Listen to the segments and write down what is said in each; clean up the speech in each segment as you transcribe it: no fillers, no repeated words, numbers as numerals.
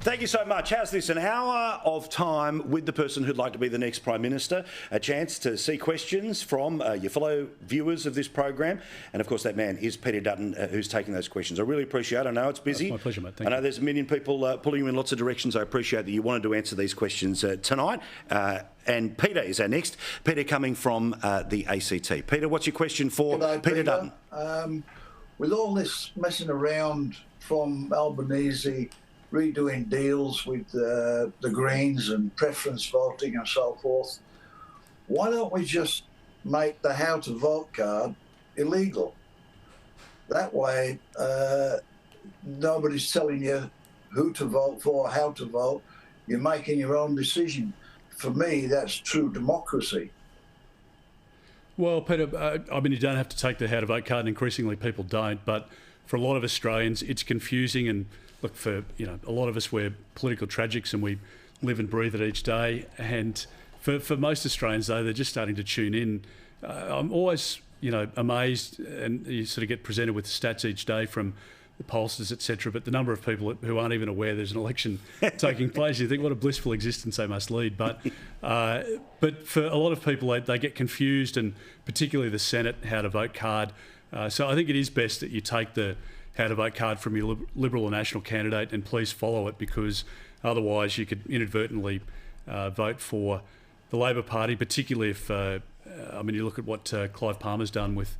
Thank you so much. How's this? An hour of time with the person who'd like to be the next Prime Minister, a chance to see questions from your fellow viewers of this program. And, of course, that man is Peter Dutton, who's taking those questions. I really appreciate it. I know it's busy. It's my pleasure, mate. Thank I know you. there's a million people pulling you in lots of directions. I appreciate that you wanted to answer these questions tonight. And Peter is our next. Peter coming from the ACT. Peter, what's your question for Peter Dutton? With all this messing around from Albanese, redoing deals with the Greens and preference voting and so forth, why don't we just make the how to vote card illegal? That way, nobody's telling you who to vote for, how to vote. You're making your own decision. For me, that's true democracy. Well, Peter, I mean, you don't have to take the how to vote card, and increasingly people don't. But for a lot of Australians, it's confusing. And look, for a lot of us, we're political tragics, and we live and breathe it each day. And for most Australians, though, they're just starting to tune in. I'm always, amazed, and you sort of get presented with stats each day from the pollsters, etc. But the number of people who aren't even aware there's an election taking place, you think, what a blissful existence they must lead. But for a lot of people, they get confused, and particularly the Senate how to vote card. So I think it is best that you take the how to vote card from your Liberal or National candidate, and please follow it, because otherwise you could inadvertently vote for the Labor Party, particularly if, you look at what Clive Palmer's done with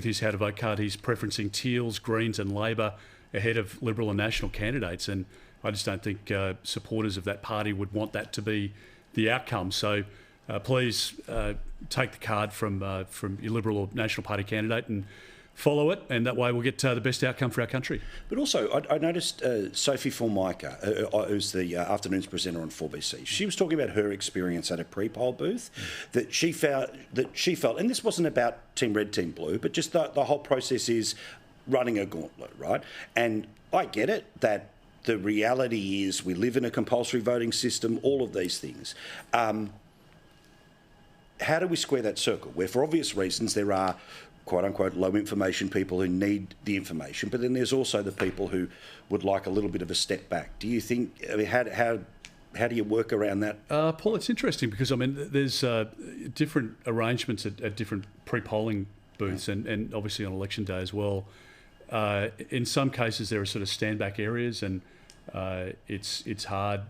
his how to vote card. He's preferencing Teals, Greens and Labor ahead of Liberal and National candidates, and I just don't think supporters of that party would want that to be the outcome. So please take the card from your Liberal or National Party candidate and follow it, and that way we'll get the best outcome for our country. But also, I noticed Sophie Formica, who's the afternoons presenter on 4BC, she was talking about her experience at a pre-poll booth, that she felt, and this wasn't about Team Red, Team Blue, but just the whole process is running a gauntlet, right? And I get it that the reality is we live in a compulsory voting system, all of these things. How do we square that circle, where for obvious reasons there are quote-unquote low information people who need the information, but then there's also the people who would like a little bit of a step back? Do you think, how do you work around that? Paul, it's interesting because, there's different arrangements at different pre-polling booths and obviously on election day as well. In some cases there are sort of stand-back areas, and it's hard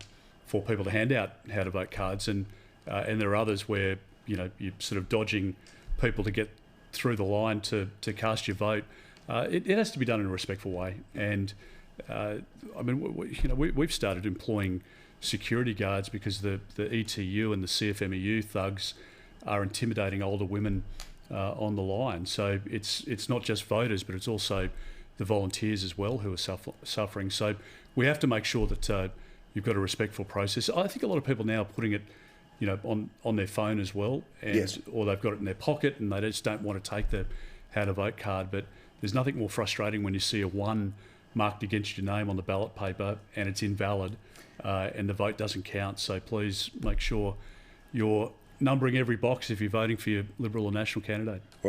for people to hand out how to vote cards, and there are others where you're sort of dodging people to get through the line to cast your vote. It has to be done in a respectful way, and we've started employing security guards because the ETU and the CFMEU thugs are intimidating older women on the line. So it's not just voters, but it's also the volunteers as well who are suffering. So we have to make sure that you've got a respectful process. I think a lot of people now are putting it on their phone as well, and yes, or they've got it in their pocket and they just don't want to take the how to vote card. But there's nothing more frustrating when you see a 1 marked against your name on the ballot paper and it's invalid, and the vote doesn't count. So please make sure you're numbering every box if you're voting for your Liberal or National candidate.